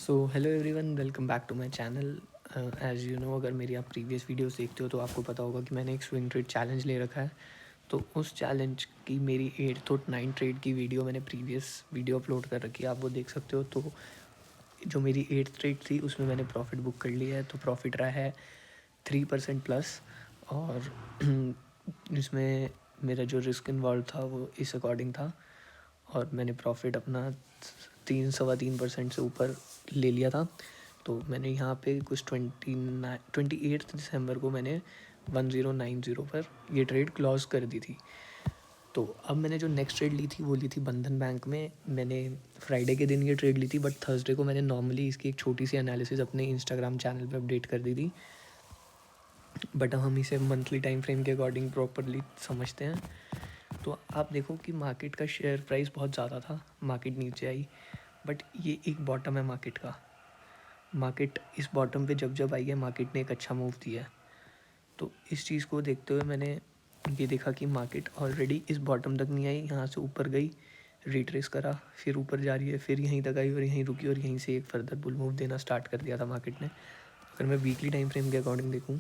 So hello everyone, welcome back to my channel. As you know, अगर मेरी आप previous videos देखते हो तो आपको पता होगा कि मैंने एक स्विंग ट्रेड चैलेंज ले रखा है। तो उस चैलेंज की मेरी 8th और 9th ट्रेड की वीडियो मैंने प्रीवियस वीडियो अपलोड कर रखी है, आप वो देख सकते हो। तो जो मेरी 8th ट्रेड थी उसमें मैंने प्रॉफिट बुक कर लिया है, तो प्रॉफिट रहा है 3% प्लस। और इसमें मेरा जो रिस्क इन्वॉल्व था वो इस अकॉर्डिंग था, और मैंने प्रॉफिट अपना 3 सवा 3% से ऊपर ले लिया था। तो मैंने यहाँ पे कुछ 28 दिसंबर को मैंने 1090 पर ये ट्रेड क्लोज कर दी थी। तो अब मैंने जो नेक्स्ट ट्रेड ली थी वो ली थी बंधन बैंक में। मैंने फ्राइडे के दिन ये ट्रेड ली थी, बट थर्सडे को मैंने नॉर्मली इसकी एक छोटी सी एनालिसिस अपने इंस्टाग्राम चैनल पे अपडेट कर दी थी। बट अब हम इसे मंथली टाइम फ्रेम के अकॉर्डिंग प्रॉपरली समझते हैं। तो आप देखो कि मार्केट का शेयर प्राइस बहुत ज़्यादा था, मार्केट नीचे आई, बट ये एक बॉटम है मार्केट का। मार्केट इस बॉटम पे जब जब आई है, मार्केट ने एक अच्छा मूव दिया है। तो इस चीज़ को देखते हुए मैंने ये देखा कि मार्केट ऑलरेडी इस बॉटम तक नहीं आई, यहाँ से ऊपर गई, रिट्रेस करा, फिर ऊपर जा रही है, फिर यहीं तक आई और यहीं रुकी, और यहीं से एक फर्दर बुल मूव देना स्टार्ट कर दिया था मार्केट ने। अगर मैं वीकली टाइम फ्रेम के अकॉर्डिंग देखूँ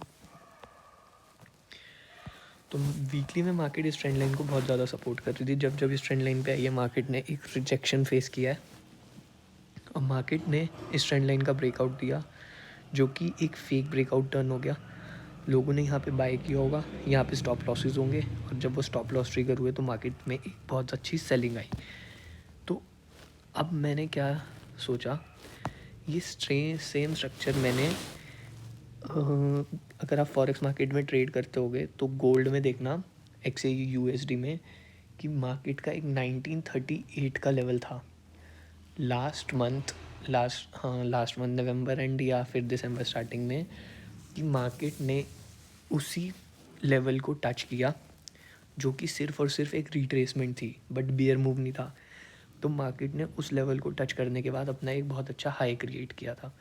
तो वीकली में मार्केट इस ट्रेंड लाइन को बहुत ज़्यादा सपोर्ट कर रही थी। जब जब इस ट्रेंड लाइन पे आई है, मार्केट ने एक रिजेक्शन फेस किया है, और मार्केट ने इस ट्रेंड लाइन का ब्रेकआउट दिया, जो कि एक फेक ब्रेकआउट टर्न हो गया। लोगों ने यहाँ पे बाय किया होगा, यहाँ पे स्टॉप लॉसेस होंगे, और जब वो स्टॉप लॉस ट्रिगर हुए तो मार्केट में एक बहुत अच्छी सेलिंग आई। तो अब मैंने क्या सोचा, ये सेम स्ट्रक्चर मैंने अगर आप फॉरेक्स मार्केट में ट्रेड करते होगे तो गोल्ड में देखना, XAUUSD में, कि मार्केट का एक 1938 का लेवल था last month. Last month November and या फिर दिसंबर स्टार्टिंग में, कि मार्केट ने उसी लेवल को टच किया, जो कि सिर्फ और सिर्फ एक रिट्रेसमेंट थी, बट बियर मूव नहीं था। तो मार्केट ने उस लेवल को टच करने के बाद अपना एक बहुत अच्छा हाई क्रिएट किया था।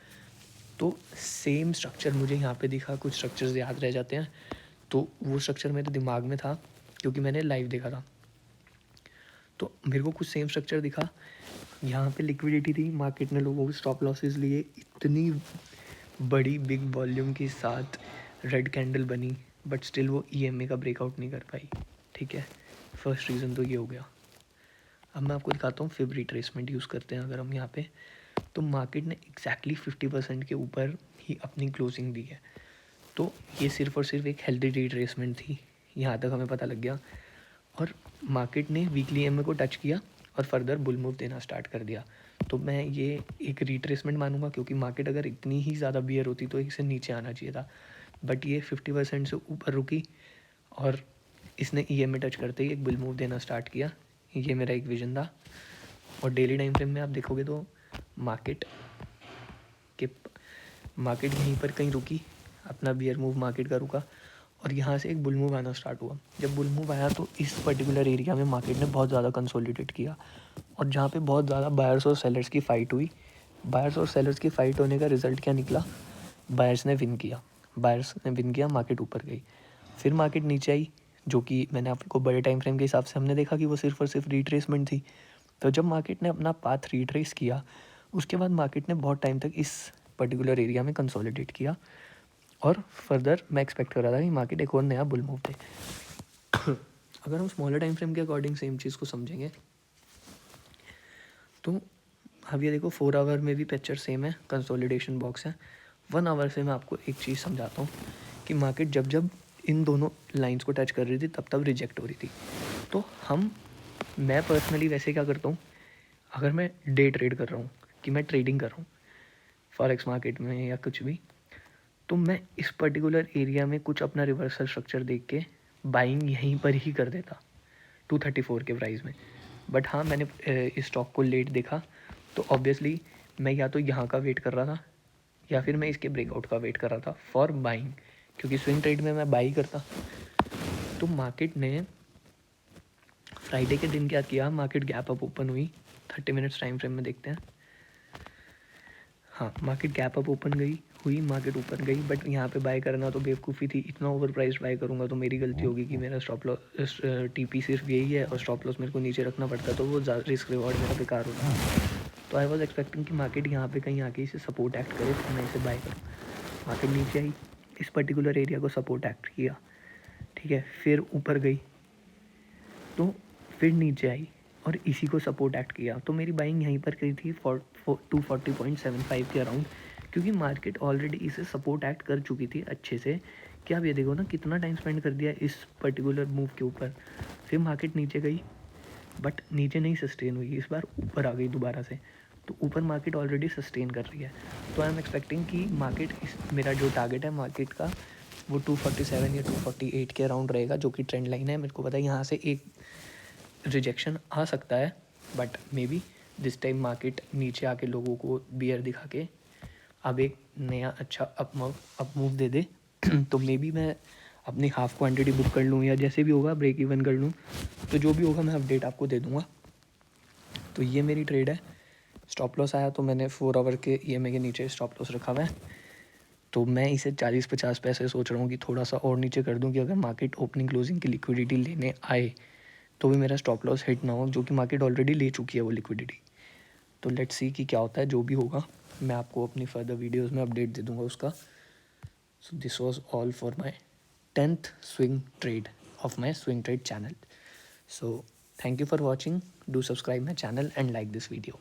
तो सेम स्ट्रक्चर मुझे यहाँ पे दिखा, कुछ स्ट्रक्चर्स याद रह जाते हैं, तो वो स्ट्रक्चर मेरे दिमाग में था क्योंकि मैंने लाइव देखा था। तो मेरे को कुछ सेम स्ट्रक्चर दिखा, यहाँ पे लिक्विडिटी थी, मार्केट ने लोगों के स्टॉप लॉसेस लिए, इतनी बड़ी बिग वॉल्यूम के साथ रेड कैंडल बनी, बट स्टिल वो EMA का ब्रेकआउट नहीं कर पाई। ठीक है, फर्स्ट रीज़न तो ये हो गया। अब मैं आपको दिखाता हूँ फिब रिट्रेसमेंट यूज़ करते हैं अगर हम यहाँ पे, तो मार्केट ने एग्जैक्टली 50% के ऊपर ही अपनी क्लोजिंग दी है। तो ये सिर्फ और सिर्फ एक हेल्दी रिट्रेसमेंट थी, यहाँ तक हमें पता लग गया। और मार्केट ने वीकली EMA को टच किया और फर्दर बुल मूव देना स्टार्ट कर दिया। तो मैं ये एक रिट्रेसमेंट मानूंगा, क्योंकि मार्केट अगर इतनी ही ज़्यादा बियर होती तो इसे नीचे आना चाहिए था, बट ये 50% से ऊपर रुकी और इसने EMA टच करते ही एक बुल मूव देना स्टार्ट किया। ये मेरा एक विजन था। और डेली टाइम फ्रेम में आप देखोगे तो मार्केट के मार्केट यहीं पर कहीं रुकी, अपना बियर मूव मार्केट का रुका, और यहाँ से एक बुल मूव आना स्टार्ट हुआ। जब बुल मूव आया तो इस पर्टिकुलर एरिया में मार्केट ने बहुत ज़्यादा कंसोलिडेट किया, और जहाँ पे बहुत ज़्यादा बायर्स और सेलर्स की फ़ाइट हुई। बायर्स और सेलर्स की फ़ाइट होने का रिज़ल्ट क्या निकला, बायर्स ने विन किया, मार्केट ऊपर गई। फिर मार्केट नीचे आई, जो कि मैंने आपको बड़े टाइम फ्रेम के हिसाब से हमने देखा कि वो सिर्फ और सिर्फ रिट्रेसमेंट थी। तो जब मार्केट ने अपना पाथ रिट्रेस किया, उसके बाद मार्केट ने बहुत टाइम तक इस पर्टिकुलर एरिया में कंसोलिडेट किया, और फर्दर मैं एक्सपेक्ट कर रहा था कि मार्केट एक और नया बुल मूव दे। अगर हम स्मॉलर टाइम फ्रेम के अकॉर्डिंग सेम चीज़ को समझेंगे तो अब ये देखो 4 आवर में भी पिक्चर सेम है, कंसोलिडेशन बॉक्स है। 1 आवर से मैं आपको एक चीज़ समझाता हूँ कि मार्केट जब जब इन दोनों लाइंस को टच कर रही थी तब तब रिजेक्ट हो रही थी। तो मैं पर्सनली वैसे क्या करता हूँ, अगर मैं डे ट्रेड कर रहा हूँ, कि मैं ट्रेडिंग कर रहा हूँ फॉरेक्स मार्केट में या कुछ भी, तो मैं इस पर्टिकुलर एरिया में कुछ अपना रिवर्सल स्ट्रक्चर देख के बाइंग यहीं पर ही कर देता 234 के प्राइस में। बट हाँ, मैंने इस स्टॉक को लेट देखा, तो ऑब्वियसली मैं या तो यहाँ का वेट कर रहा था या फिर मैं इसके ब्रेकआउट का वेट कर रहा था फॉर बाइंग, क्योंकि स्विंग ट्रेड में मैं बाई करता। तो मार्केट ने फ्राइडे के दिन क्या किया, मार्केट गैप अप ओपन हुई, 30 मिनट्स टाइम फ्रेम में देखते हैं। हाँ, मार्केट गैप अप ओपन हुई, मार्केट ऊपर गई, बट यहाँ पे बाय करना तो बेवकूफ़ी थी। इतना ओवर प्राइस बाय करूँगा तो मेरी गलती होगी कि मेरा स्टॉप लॉस TP सिर्फ यही है और स्टॉप लॉस मेरे को नीचे रखना पड़ता, तो वो रिस्क रिवॉर्ड मेरा बेकार होता। तो आई वॉज एक्सपेक्टिंग कि मार्केट यहाँ पे कहीं आके इसे सपोर्ट एक्ट करे, फिर मैं इसे बाय करूँ। मार्केट नीचे आई, इस पर्टिकुलर एरिया को सपोर्ट एक्ट किया, ठीक है, फिर ऊपर गई, तो फिर नीचे आई और इसी को सपोर्ट एक्ट किया। तो मेरी बाइंग यहीं पर करी थी 240.75 के अराउंड, क्योंकि मार्केट ऑलरेडी इसे सपोर्ट एक्ट कर चुकी थी अच्छे से। कि आप ये देखो ना कितना टाइम स्पेंड कर दिया इस पर्टिकुलर मूव के ऊपर। फिर मार्केट नीचे गई, बट नीचे नहीं सस्टेन हुई, इस बार ऊपर आ गई दोबारा से। तो ऊपर मार्केट ऑलरेडी सस्टेन कर रही है। तो आई एम एक्सपेक्टिंग कि मार्केट मेरा जो टारगेट है मार्केट का वो 247 या 248 के अराउंड रहेगा, जो कि ट्रेंड लाइन है। मेरे को पता है यहाँ से एक रिजेक्शन आ सकता है, but may be this time market नीचे आके लोगों को बियर दिखा के अब एक नया अच्छा अप मूव दे दे तो मे बी मैं अपनी हाफ क्वांटिटी बुक कर लूँ या जैसे भी होगा ब्रेक इवन कर लूँ। तो जो भी होगा मैं अपडेट आपको दे दूँगा। तो ये मेरी ट्रेड है। स्टॉप लॉस आया तो मैंने 4 आवर के EMA के नीचे स्टॉप लॉस रखा हुआ है। तो मैं इसे 40-50 पैसे सोच रहा हूँ कि थोड़ा सा और नीचे कर दूँ कि अगर मार्केट ओपनिंग क्लोजिंग की लिक्विडिटी लेने आए तो भी मेरा स्टॉप लॉस हिट ना हो, जो कि मार्केट ऑलरेडी ले चुकी है वो लिक्विडिटी। तो लेट्स सी कि क्या होता है। जो भी होगा मैं आपको अपनी फर्दर वीडियोस में अपडेट दे दूंगा उसका। So this was all for my 10th swing trade off my swing trade channel. So thank you for watching, do subscribe my channel and like this video.